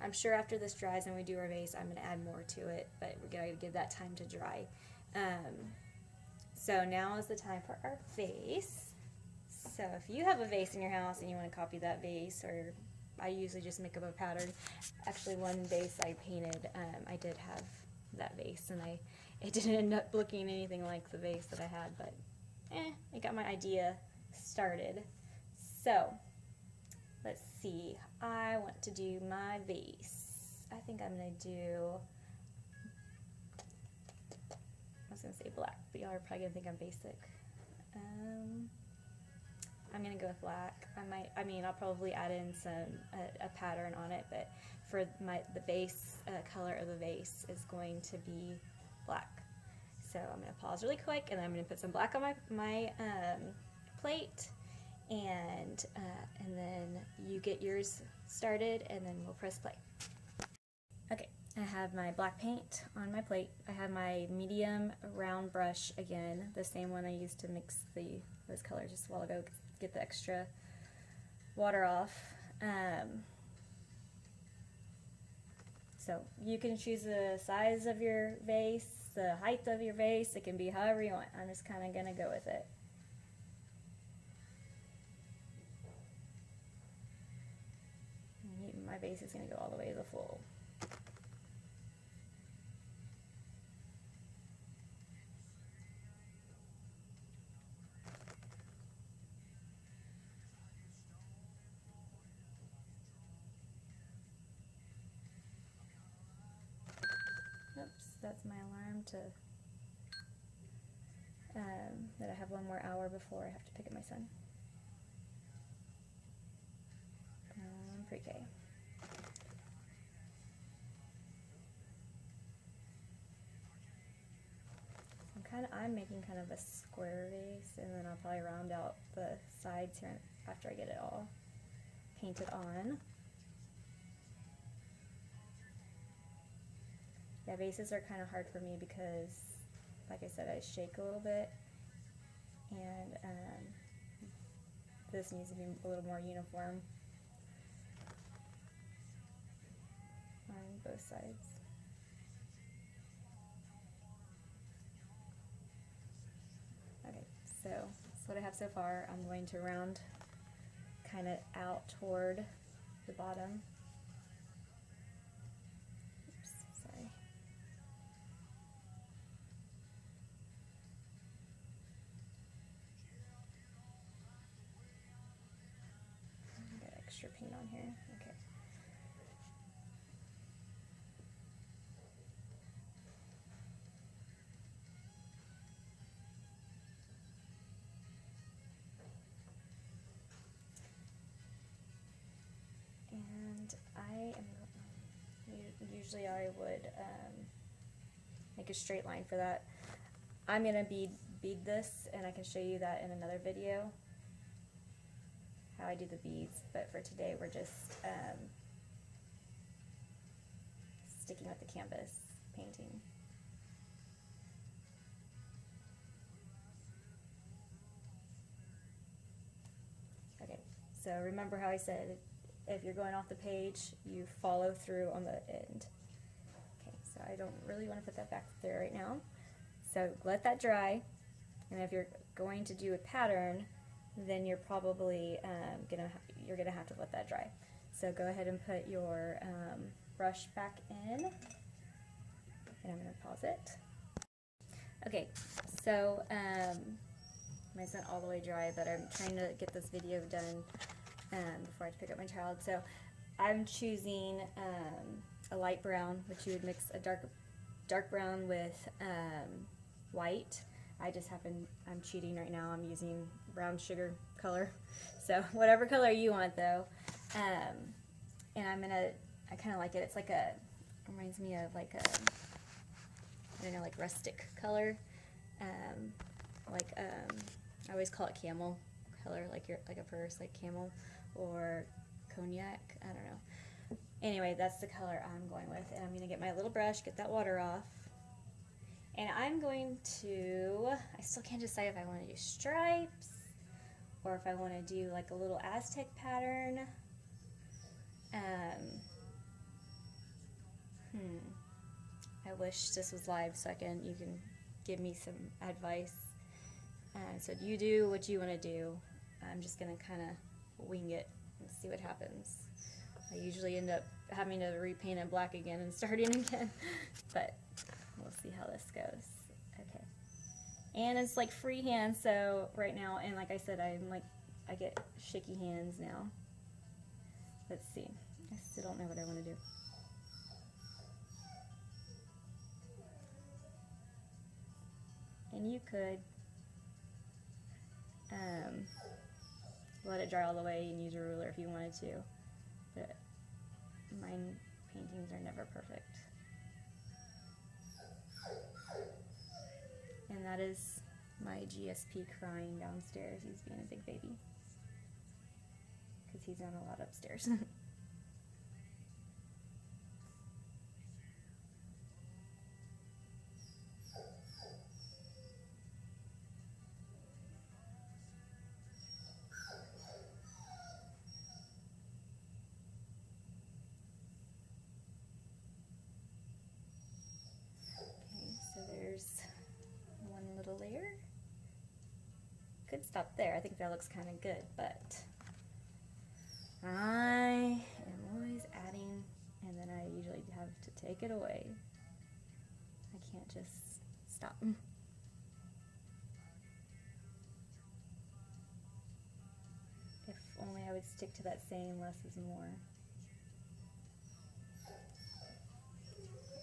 I'm sure after this dries and we do our vase, I'm going to add more to it, but we're going to give that time to dry. So now is the time for our vase. So if you have a vase in your house and you want to copy that vase, or I usually just make up a pattern. Actually, one vase I painted, I did have that vase, and it didn't end up looking anything like the vase that I had, but it got my idea started. So let's see. I want to do my vase. I think I'm going to do, I was going to say black, but y'all are probably going to think I'm basic. I'm going to go with black. I'll probably add in a pattern on it, but for the base color of the vase is going to be black. So I'm going to pause really quick, and then I'm going to put some black on my plate, and then you get yours started, and then we'll press play. Okay, I have my black paint on my plate. I have my medium round brush again, the same one I used to mix those colors just a while ago, get the extra water off. So you can choose the size of your vase, the height of your vase. It can be however you want. I'm just kind of going to go with it. My base is going to go all the way to the full. Oops, that's my alarm that I have one more hour before I have to pick up my son. Pre-K. I'm making kind of a square vase, and then I'll probably round out the sides here after I get it all painted on. Yeah, vases are kind of hard for me because, like I said, I shake a little bit, and this needs to be a little more uniform on both sides. Okay, so that's what I have so far. I'm going to round kind of out toward the bottom. Oops, sorry. Got extra paint on here. Okay. And usually I would make a straight line for that. I'm going to bead this, and I can show you that in another video, how I do the beads, but for today we're just sticking with the canvas painting. Okay, so remember how I said if you're going off the page, you follow through on the end. Okay, so I don't really want to put that back there right now. So let that dry, and if you're going to do a pattern, then you're probably gonna have to let that dry. So go ahead and put your brush back in, and I'm gonna pause it. Okay, so mine's not all the way dry, but I'm trying to get this video done before I pick up my child. So I'm choosing a light brown, which you would mix a dark brown with white. I'm cheating right now. I'm using brown sugar color. So whatever color you want though. And I kind of like it. It's like reminds me of like I don't know, like rustic color. I always call it camel color, like a purse, like camel, or cognac, I don't know. Anyway, that's the color I'm going with, and I'm going to get my little brush, get that water off, and I'm going to, I still can't decide if I want to do stripes or if I want to do like a little Aztec pattern. I wish this was live so you can give me some advice. So you do what you want to do. I'm just going to kind of wing it and see what happens. I usually end up having to repaint it black again and starting again, but we'll see how this goes. Okay. And it's like freehand, so right now, and like I said, I get shaky hands now. Let's see. I still don't know what I want to do. And you could let it dry all the way and use a ruler if you wanted to, but mine paintings are never perfect. And that is my GSP crying downstairs. He's being a big baby because he's done a lot upstairs. Layer. Could stop there. I think that looks kind of good, but I am always adding, and then I usually have to take it away. I can't just stop. If only I would stick to that saying, less is more.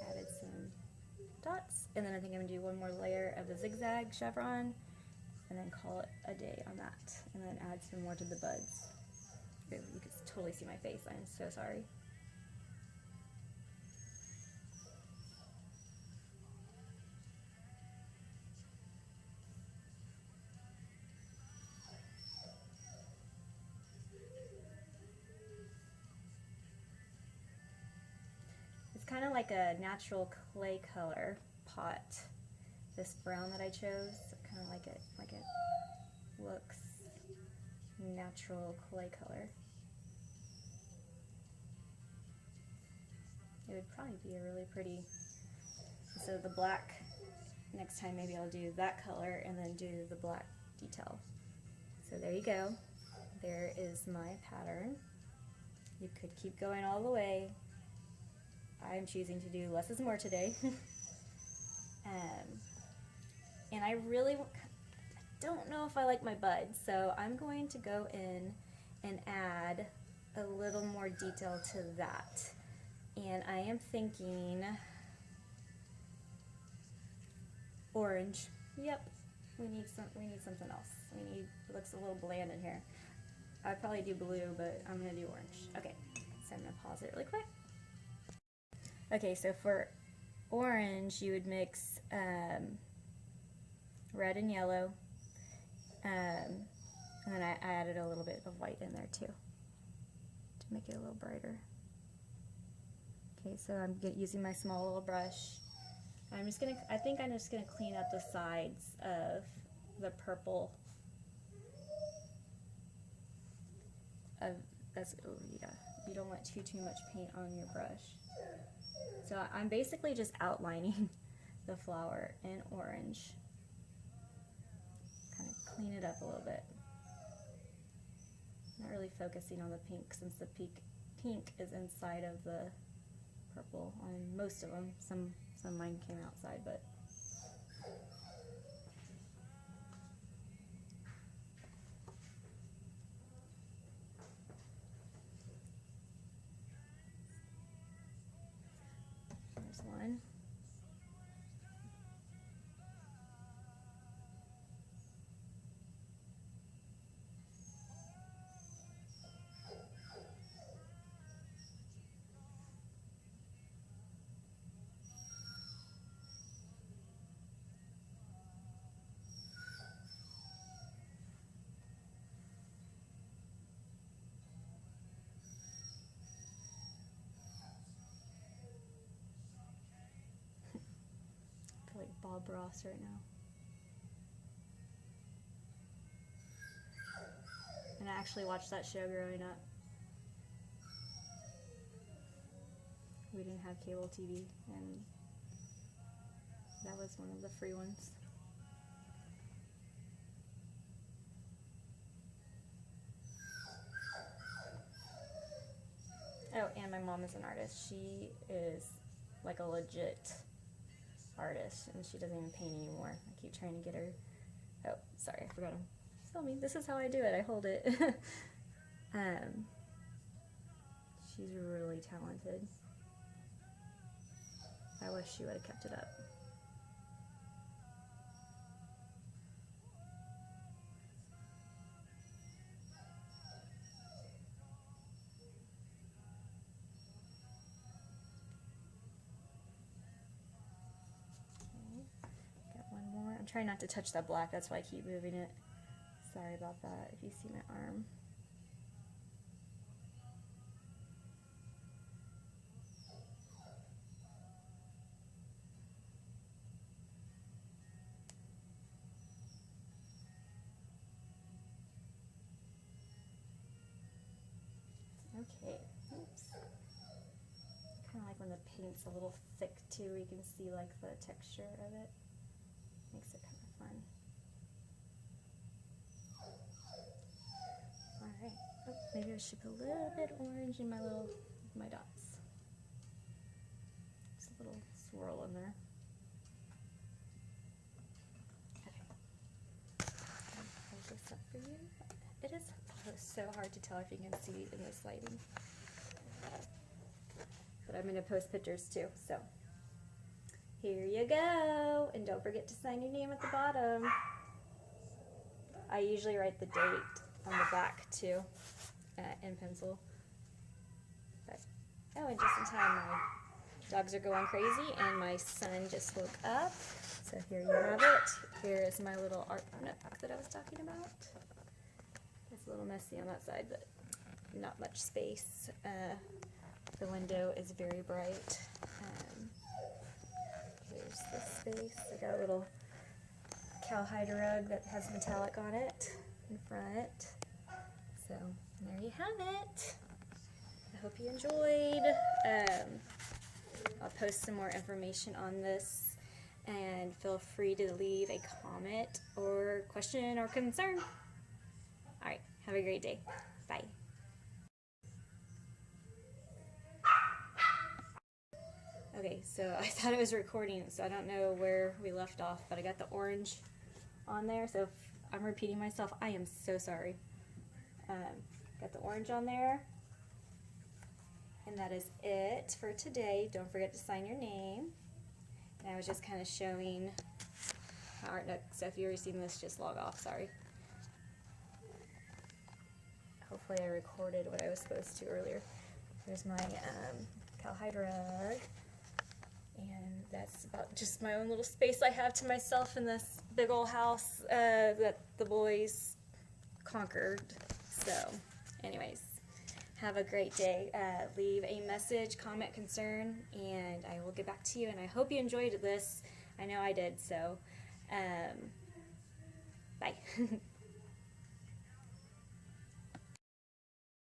Added some dots, and then I think I'm gonna do one more layer of the zigzag chevron and then call it a day on that, and then add some more to the buds. You can totally see my face, I'm so sorry. It's kind of like a natural clay color pot, this brown that I chose. I kind of like it looks natural clay color. It would probably be a really pretty, so the black, next time maybe I'll do that color and then do the black detail. So there you go. There is my pattern. You could keep going all the way. I'm choosing to do less is more today. And I really don't know if I like my buds, so I'm going to go in and add a little more detail to that. And I am thinking orange. Yep, we need something else. It looks a little bland in here. I'd probably do blue, but I'm gonna do orange. Okay, so I'm gonna pause it really quick. Okay, so for orange, you would mix red and yellow, and then I added a little bit of white in there too to make it a little brighter. Okay, so I'm using my small little brush. I think I'm just gonna clean up the sides of the purple. Oh yeah, you don't want too much paint on your brush. So I'm basically just outlining the flower in orange. Kind of clean it up a little bit. Not really focusing on the pink since the pink is inside of the purple on most of them. Some of mine came outside, but there's one. Bob Ross right now. And I actually watched that show growing up. We didn't have cable TV, and that was one of the free ones. Oh, and my mom is an artist. She is like a legit artist, and she doesn't even paint anymore. I keep trying to get her. Oh, sorry, I forgot to film me. This is how I do it. I hold it. She's really talented. I wish she would have kept it up. I'm trying not to touch that black, that's why I keep moving it. Sorry about that if you see my arm. Okay, oops. Kind of like when the paint's a little thick too, you can see like the texture of it. Makes it kind of fun. Alright, oh, maybe I should put a little bit orange in my dots. Just a little swirl in there. Okay. Hold this up for you. It is so hard to tell if you can see in this lighting. But I'm going to post pictures too, so. Here you go, and don't forget to sign your name at the bottom. I usually write the date on the back too, in pencil. But, oh, and just in time, my dogs are going crazy, and my son just woke up. So here you have it. Here is my little art nook that I was talking about. It's a little messy on that side, but not much space. The window is very bright. Here's the space. I got a little cowhide rug that has metallic on it in front. So there you have it. I hope you enjoyed. I'll post some more information on this, and feel free to leave a comment or question or concern. All right, have a great day. Bye. Okay, so I thought it was recording, so I don't know where we left off, but I got the orange on there, so if I'm repeating myself, I am so sorry. Got the orange on there, and that is it for today. Don't forget to sign your name. And I was just kind of showing my art nook, so if you've already seen this, just log off, sorry. Hopefully I recorded what I was supposed to earlier. There's my cowhide rug. And that's about just my own little space I have to myself in this big old house that the boys conquered. So, anyways, have a great day. Leave a message, comment, concern, and I will get back to you. And I hope you enjoyed this. I know I did, so bye.